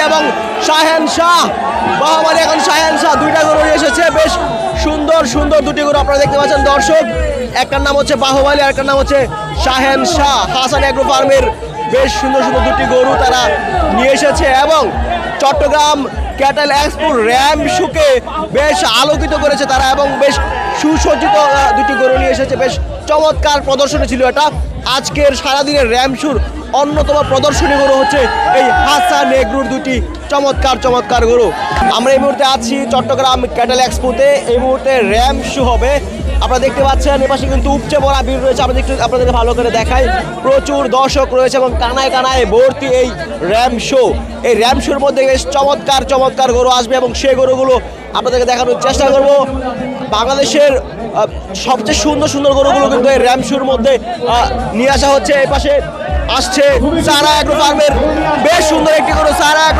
এবং শাহেন শাহ বাহুবলী এখন শাহেন শাহ দুইটা গরু নিয়ে এসেছে। বেশ সুন্দর সুন্দর দুটি গরু আপনারা দেখতে পাচ্ছেন দর্শক। একটার নাম হচ্ছে বাহুবলী আর একটার নাম হচ্ছে শাহেন শাহ। হাসান এগ্রো ফার্মের বেশ সুন্দর সুন্দর দুটি গরু তারা নিয়ে এসেছে এবং চট্টগ্রাম ক্যাটেল এক্সপো র্যাম শুকে বেশ আলোকিত করেছে তারা এবং বেশ সুসজ্জিত দুটি গরু নিয়ে এসেছে। বেশ চমৎকার প্রদর্শনী ছিল এটা। আজকের সারাদিনের র্যাম শুর অন্যতম প্রদর্শনী গরু হচ্ছে এই হাসান এগ্রোর দুটি চমৎকার চমৎকার গরু। আমরা এই মুহূর্তে আছি চট্টগ্রাম ক্যাটেল এক্সপোতে। এই মুহূর্তে র্যাম শো হবে। আপনারা দেখতে পাচ্ছেন এপাশে কিন্তু উপচে পড়া ভিড় রয়েছে। আমরা একটু আপনাদেরকে ভালো করে দেখাই। প্রচুর দর্শক রয়েছে এবং কানায় কানায় ভর্তি এই র্যাম শো। এই র্যাম শোর মধ্যে বেশ চমৎকার চমৎকার গরু আসবে এবং সেই গরুগুলো আপনাদেরকে দেখানোর চেষ্টা করব। বাংলাদেশের সবচেয়ে সুন্দর সুন্দর গরুগুলো কিন্তু এই র্যাম শোর মধ্যে নিয়ে আসা হচ্ছে। এই পাশে আসছে সারা এগ্রো ফার্মের বেশ সুন্দর একটি গরু। সারা